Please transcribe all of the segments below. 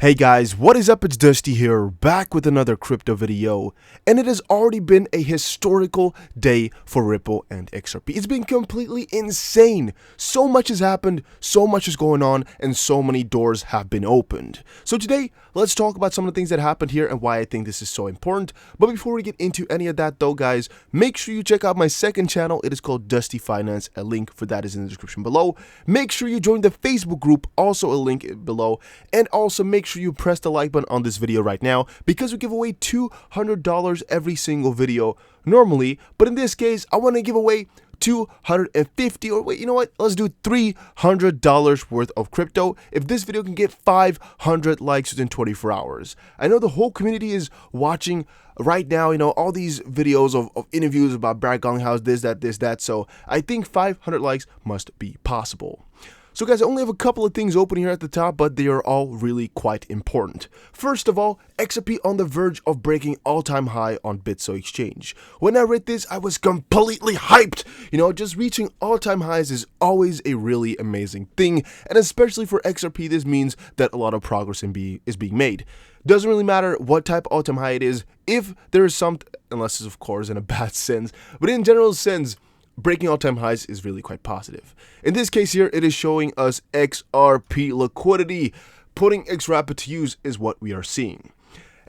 Hey guys, what is up? It's Dusty here, back with another crypto video, and it has already been a historical day for Ripple and XRP. It's been completely insane. So much has happened, so much is going on, and so many doors have been opened. So today, let's talk about some of the things that happened here and why I think this is so important. But before we get into any of that though, guys, make sure you check out my second channel. It is called Dusty Finance. A link for that is in the description below. Make sure you join the Facebook group, also a link below, and also make sure you press the like button on this video right now because we give away $200 every single video normally, but in this case I want to give away $250, or wait, you know what, let's do $300 worth of crypto if this video can get 500 likes within 24 hours. I know the whole community is watching right now, you know, all these videos of interviews about Garlinghouse, this, that, so I think 500 likes must be possible. So guys, I only have a couple of things open here at the top, but they are all really quite important. First of all, XRP on the verge of breaking all-time high on Bitso exchange. When I read this, I was completely hyped. You know, just reaching all-time highs is always a really amazing thing, and especially for XRP, this means that a lot of progress is being made. Doesn't really matter what type of all-time high it is, if there is some, unless it's of course in a bad sense, but in general sense, breaking all-time highs is really quite positive. In this case here, it is showing us XRP liquidity. Putting XRP to use is what we are seeing.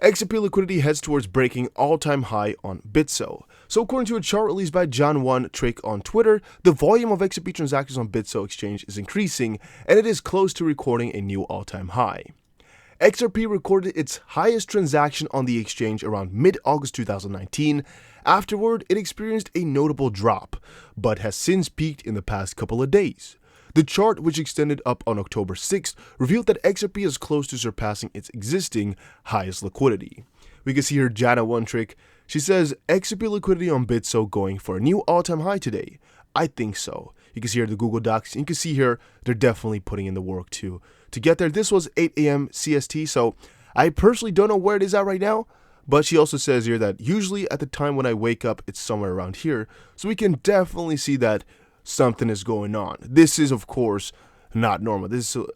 XRP liquidity heads towards breaking all-time high on Bitso. So according to a chart released by John1 Trick on Twitter, the volume of XRP transactions on Bitso exchange is increasing, and it is close to recording a new all-time high. XRP recorded its highest transaction on the exchange around mid-August 2019. Afterward, it experienced a notable drop, but has since peaked in the past couple of days. The chart, which extended up on October 6th, revealed that XRP is close to surpassing its existing highest liquidity. We can see here Jana1 Trick. She says, XRP liquidity on Bitso going for a new all-time high today. I think so. You can see here the Google Docs. You can see here they're definitely putting in the work to get there. This was 8 a.m. CST, so I personally don't know where it is at right now, but she also says here that usually at the time when I wake up, it's somewhere around here, so we can definitely see that something is going on. This is, of course, not normal. This is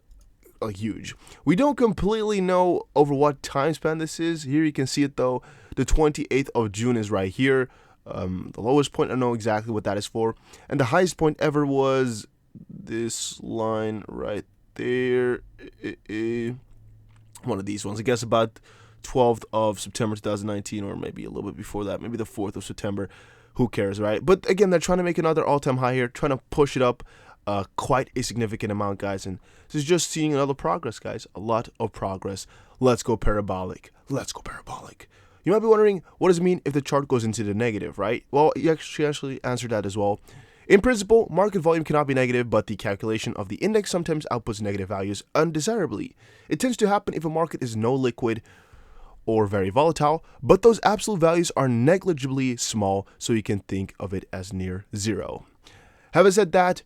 huge. We don't completely know over what time span this is. Here you can see it, though. The 28th of June is right here. The lowest point, I don't know exactly what that is for, and the highest point ever was this line right there. One of these ones, I guess about 12th of September 2019, or maybe a little bit before that, maybe the 4th of September. Who cares, right? But again, they're trying to make another all-time high here, trying to push it up quite a significant amount, guys, and this is just seeing another progress, guys. A lot of progress. Let's go parabolic. Let's go parabolic. You might be wondering, what does it mean if the chart goes into the negative, right? Well, you actually answered that as well. In principle, market volume cannot be negative, but the calculation of the index sometimes outputs negative values undesirably. It tends to happen if a market is no liquid or very volatile, but those absolute values are negligibly small, so you can think of it as near zero. Having said that,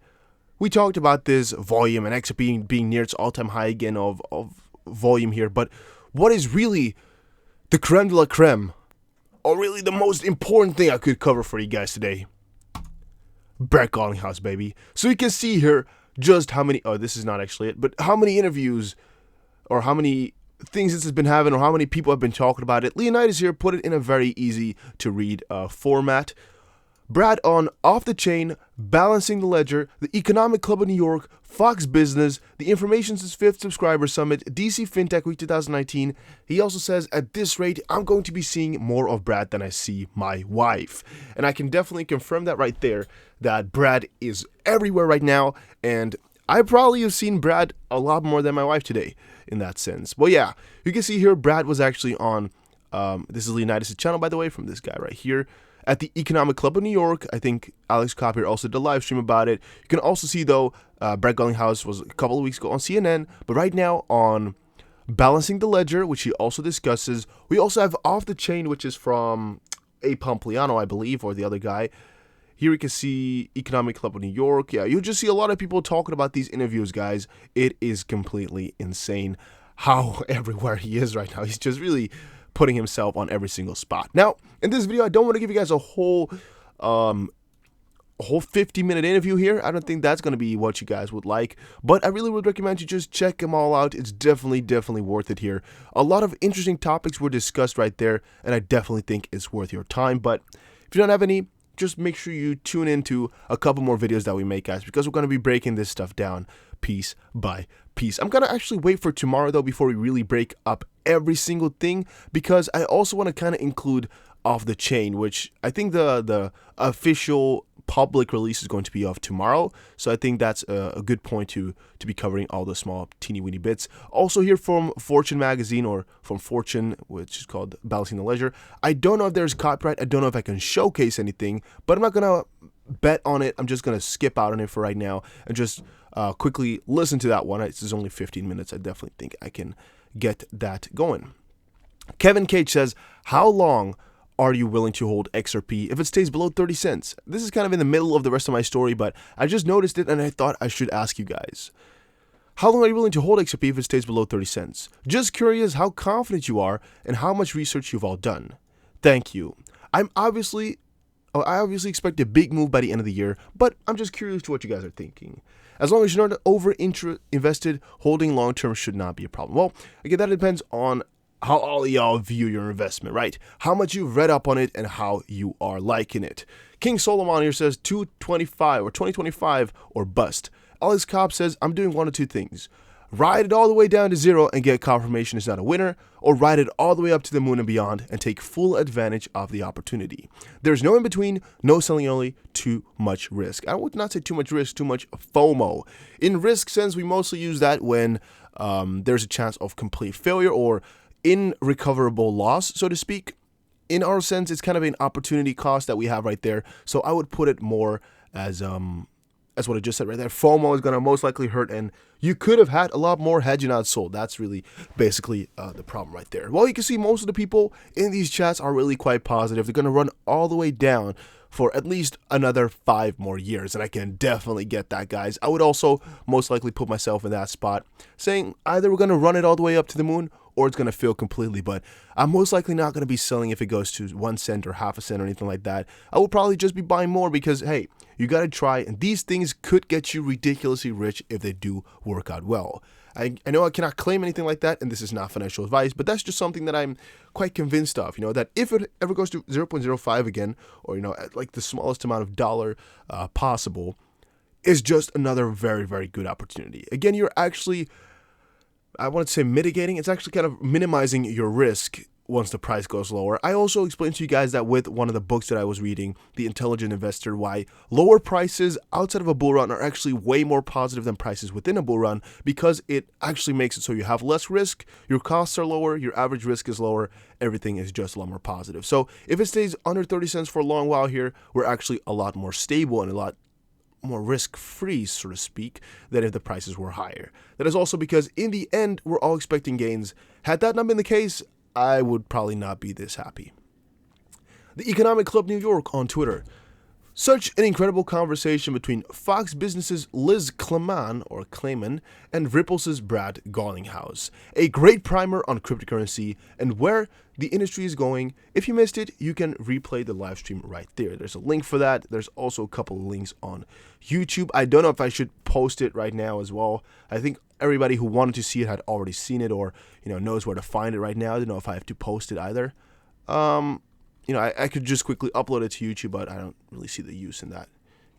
we talked about this volume and XRP being near its all-time high again of volume here, but what is really the creme de la creme, or really the most important thing I could cover for you guys today? Garlinghouse, baby. So you can see here just how many, oh, this is not actually it, but how many interviews or how many things this has been having, or how many people have been talking about it. Leonidas here put it in a very easy to read format. Brad on Off the Chain, Balancing the Ledger, the Economic Club of New York, Fox Business, the Information's 5th Subscriber Summit, DC FinTech Week 2019. He also says, at this rate, I'm going to be seeing more of Brad than I see my wife. And I can definitely confirm that right there, that Brad is everywhere right now, and I probably have seen Brad a lot more than my wife today in that sense. Well, yeah, you can see here Brad was actually on, this is Leonidas' channel, by the way, from this guy right here, at the Economic Club of New York. I think Alex Kopp here also did a live stream about it. You can also see, though, Brad Garlinghouse was a couple of weeks ago on CNN, but right now on Balancing the Ledger, which he also discusses. We also have Off the Chain, which is from A. Pompliano, I believe, or the other guy. Here we can see Economic Club of New York. Yeah, you'll just see a lot of people talking about these interviews, guys. It is completely insane how everywhere he is right now. He's just really putting himself on every single spot. Now, in this video, I don't want to give you guys a whole a whole 50-minute interview here. I don't think that's going to be what you guys would like, but I really would recommend you just check them all out. It's definitely worth it here. A lot of interesting topics were discussed right there, and I definitely think it's worth your time. But if you don't have any, just make sure you tune into a couple more videos that we make, guys, because we're going to be breaking this stuff down piece by piece. I'm going to actually wait for tomorrow, though, before we really break up every single thing, because I also want to kind of include off the chain, which I think the official public release is going to be off tomorrow, so I think that's a good point to be covering all the small teeny weeny bits. Also here from Fortune magazine, or from Fortune, which is called Balancing the Ledger. I don't know if there's copyright, I don't know if I can showcase anything, but I'm not gonna bet on it. I'm just gonna skip out on it for right now and just quickly listen to that one. It's only 15 minutes. I definitely think I can get that going. Kevin Cage says, how long are you willing to hold XRP if it stays below 30 cents? This is kind of in the middle of the rest of my story, but I just noticed it and I thought I should ask you guys. How long are you willing to hold XRP if it stays below 30 cents? Just curious how confident you are and how much research you've all done. Thank you. I obviously expect a big move by the end of the year, but I'm just curious to what you guys are thinking. As long as you're not over-invested, holding long-term should not be a problem. Well, again, that depends on how all of y'all view your investment, right? How much you've read up on it and how you are liking it. King Solomon here says 225 or 2025 or bust. Alex Cobb says, I'm doing one of two things. Ride it all the way down to zero and get confirmation it's not a winner, or ride it all the way up to the moon and beyond and take full advantage of the opportunity. There's no in between, no selling early, too much risk. I would not say too much risk, too much FOMO. In risk sense, we mostly use that when there's a chance of complete failure or irrecoverable loss, so to speak. In our sense, it's kind of an opportunity cost that we have right there. So I would put it more as what I just said right there. FOMO is going to most likely hurt, and you could have had a lot more had you not sold. That's really basically the problem right there. Well, you can see most of the people in these chats are really quite positive. They're going to run all the way down for at least another 5 more years, and I can definitely get that, guys. I would also most likely put myself in that spot, saying either we're going to run it all the way up to the moon or it's going to fail completely, but I'm most likely not going to be selling if it goes to 1 cent or half a cent or anything like that. I will probably just be buying more because, hey, you got to try, and these things could get you ridiculously rich if they do work out well. I know I cannot claim anything like that, and this is not financial advice, but that's just something that I'm quite convinced of, that if it ever goes to 0.05 again, or, at like the smallest amount of dollar possible, is just another very, very good opportunity. Again, you're actually, I want to say mitigating, it's actually kind of minimizing your risk once the price goes lower. I also explained to you guys that with one of the books that I was reading, The Intelligent Investor, why lower prices outside of a bull run are actually way more positive than prices within a bull run, because it actually makes it so you have less risk, your costs are lower, your average risk is lower, everything is just a lot more positive. So if it stays under 30 cents for a long while here, we're actually a lot more stable and a lot more risk-free, so to speak, than if the prices were higher. That is also because in the end, we're all expecting gains. Had that not been the case, I would probably not be this happy. The Economic Club New York on Twitter. Such an incredible conversation between Fox Business's Liz Clayman and Ripple's Brad Garlinghouse. A great primer on cryptocurrency and where the industry is going. If you missed it, you can replay the live stream right there. There's a link for that. There's also a couple of links on YouTube. I don't know if I should post it right now as well. I think everybody who wanted to see it had already seen it, or knows where to find it right now. I don't know if I have to post it either. I could just quickly upload it to YouTube, but I don't really see the use in that.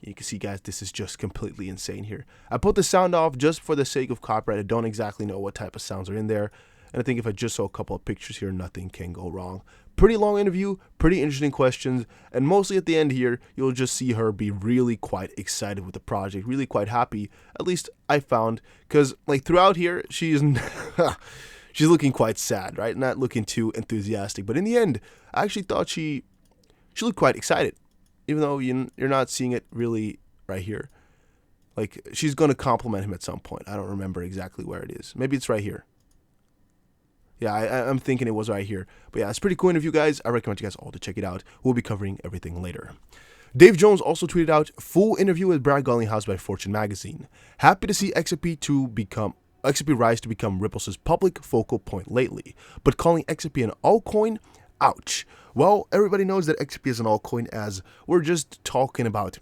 You can see, guys, this is just completely insane here. I put the sound off just for the sake of copyright. I don't exactly know what type of sounds are in there. And I think if I just saw a couple of pictures here, nothing can go wrong. Pretty long interview, pretty interesting questions, and mostly at the end here, you'll just see her be really quite excited with the project, really quite happy. At least I found, because throughout here, she's looking quite sad, right? Not looking too enthusiastic. But in the end, I actually thought she looked quite excited, even though you're not seeing it really right here. She's going to compliment him at some point. I don't remember exactly where it is. Maybe it's right here. Yeah, I'm thinking it was right here. But yeah, it's pretty cool interview, guys. I recommend you guys all to check it out. We'll be covering everything later. Dave Jones also tweeted out, full interview with Brad Garlinghouse by Fortune magazine. Happy to see XRP rise to become Ripple's public focal point lately, but calling XRP an altcoin? Ouch. Well, everybody knows that XRP is an altcoin, as we're just talking about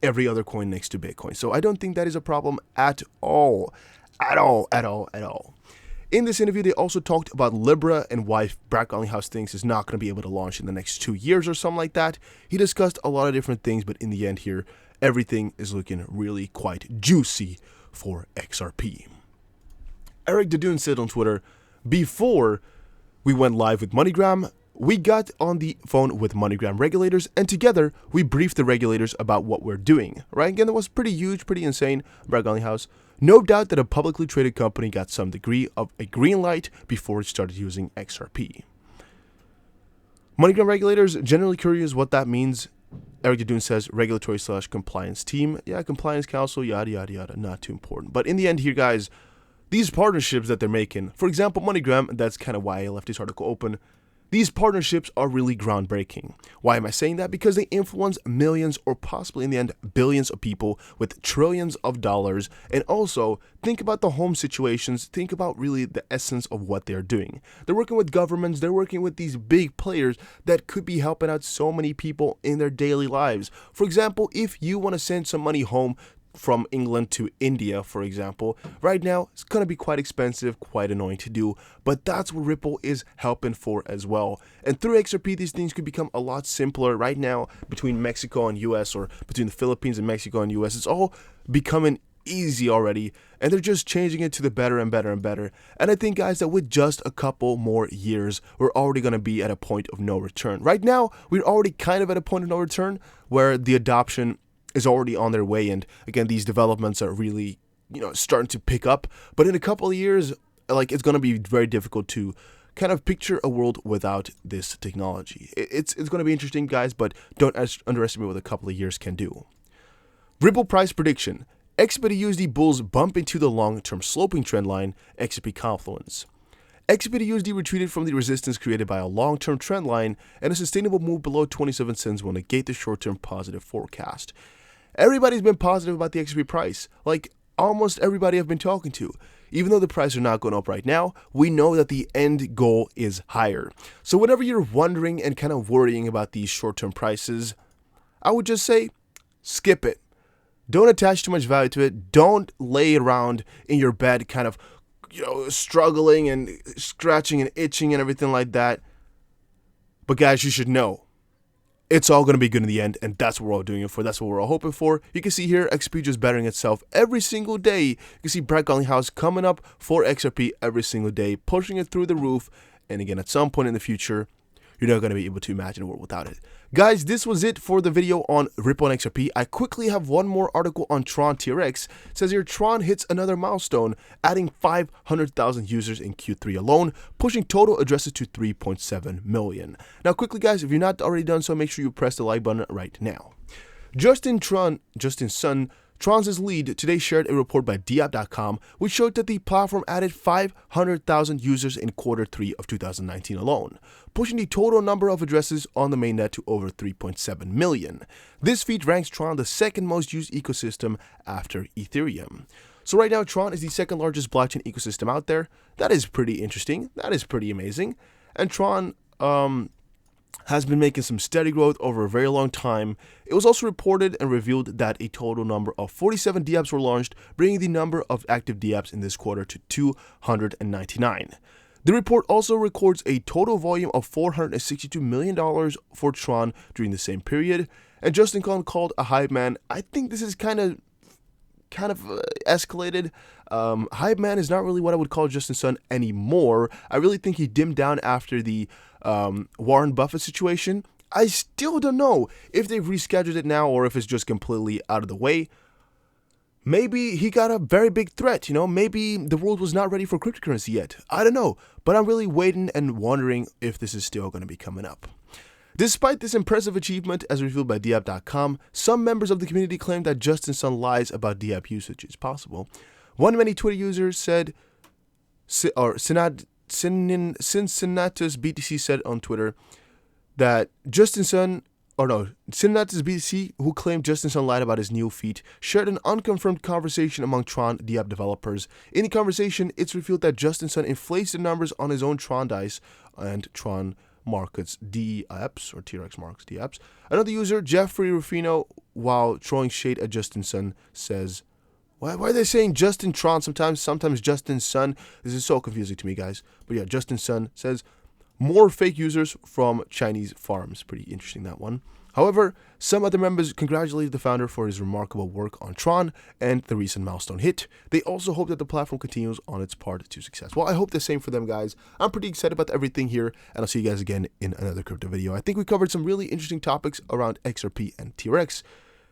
every other coin next to Bitcoin. So I don't think that is a problem at all. At all. In this interview, they also talked about Libra and why Garlinghouse thinks is not going to be able to launch in the next 2 years or something like that. He discussed a lot of different things, but in the end here, everything is looking really quite juicy for XRP. Eric Dadun said on Twitter, before we went live with MoneyGram, we got on the phone with MoneyGram regulators, and together we briefed the regulators about what we're doing. Right? Again, that was pretty huge, pretty insane. Garlinghouse. No doubt that a publicly traded company got some degree of a green light before it started using XRP. MoneyGram regulators, generally curious what that means. Eric Dadun says regulatory/compliance team. Yeah, compliance council, yada, yada, yada. Not too important. But in the end here, guys, these partnerships that they're making, for example, MoneyGram, that's kind of why I left this article open. These partnerships are really groundbreaking. Why am I saying that? Because they influence millions or possibly in the end billions of people with trillions of dollars. And also think about the home situations. Think about really the essence of what they're doing. They're working with governments. They're working with these big players that could be helping out so many people in their daily lives. For example, if you want to send some money home from England to India, for example, right now it's going to be quite expensive, quite annoying to do, but that's what Ripple is helping for as well. And through XRP, these things could become a lot simpler. Right now, between Mexico and US, or between the Philippines and Mexico and US, it's all becoming easy already, and they're just changing it to the better and better and better. And I think, guys, that with just a couple more years, we're already going to be at a point of no return. Right now, we're already kind of at a point of no return where the adoption is already on their way, and again, these developments are really, starting to pick up. But in a couple of years, it's going to be very difficult to kind of picture a world without this technology. It's going to be interesting, guys, but don't underestimate what a couple of years can do. Ripple price prediction: XRP bulls bump into the long-term sloping trend line. XRP confluence. XRP retreated from the resistance created by a long-term trend line, and a sustainable move below 27 cents will negate the short-term positive forecast. Everybody's been positive about the XRP price, like almost everybody I've been talking to. Even though the prices are not going up right now, we know that the end goal is higher. So whenever you're wondering and kind of worrying about these short-term prices, I would just say, skip it. Don't attach too much value to it. Don't lay around in your bed kind of struggling and scratching and itching and everything like that. But guys, you should know it's all going to be good in the end, and that's what we're all doing it for. That's what we're all hoping for. You can see here XRP just bettering itself every single day. You can see Garlinghouse coming up for XRP every single day, pushing it through the roof. And again, at some point in the future, you're not going to be able to imagine a world without it. Guys, this was it for the video on Ripple and XRP. I quickly have one more article on Tron TRX. It says here, Tron hits another milestone, adding 500,000 users in Q3 alone, pushing total addresses to 3.7 million. Now, quickly, guys, if you're not already done so, make sure you press the like button right now. Justin Sun, Tron's lead, today shared a report by DApp.com, which showed that the platform added 500,000 users in Q3 of 2019 alone, pushing the total number of addresses on the mainnet to over 3.7 million. This feat ranks Tron the second most used ecosystem after Ethereum. So right now, Tron is the second largest blockchain ecosystem out there. That is pretty interesting. That is pretty amazing. And Tron, has been making some steady growth over a very long time. It was also reported and revealed that a total number of 47 DApps were launched, bringing the number of active DApps in this quarter to 299. The report also records a total volume of $462 million for Tron during the same period. And Justin Sun called a hype man. I think this is kind of escalated. Hype man is not really what I would call Justin Sun anymore. I really think he dimmed down after the Warren Buffett situation. I still don't know if they've rescheduled it now or if it's just completely out of the way. Maybe he got a very big threat, maybe the world was not ready for cryptocurrency yet. I don't know, but I'm really waiting and wondering if this is still going to be coming up. Despite this impressive achievement, as revealed by DApp.com, some members of the community claim that Justin Sun lies about DApp usage is possible. One many Twitter users said, Cincinnatus BTC said on Twitter that Cincinnatus BTC, who claimed Justin Sun lied about his new feat, shared an unconfirmed conversation among Tron DApp developers. In the conversation, it's revealed that Justin Sun inflates the numbers on his own Tron dice and Tron Markets DEAPS, or TRX Markets DEAPS. Another user, Jeffrey Rufino, while throwing shade at Justin Sun, says, why are they saying Justin Tron sometimes Justin Sun? This is so confusing to me, guys. But yeah, Justin Sun says, more fake users from Chinese farms. Pretty interesting, that one. However, some other members congratulated the founder for his remarkable work on Tron and the recent milestone hit. They also hope that the platform continues on its path to success. Well, I hope the same for them, guys. I'm pretty excited about everything here, and I'll see you guys again in another crypto video. I think we covered some really interesting topics around XRP and TRX.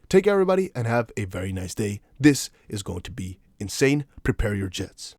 Take care, everybody, and have a very nice day. This is going to be insane. Prepare your jets.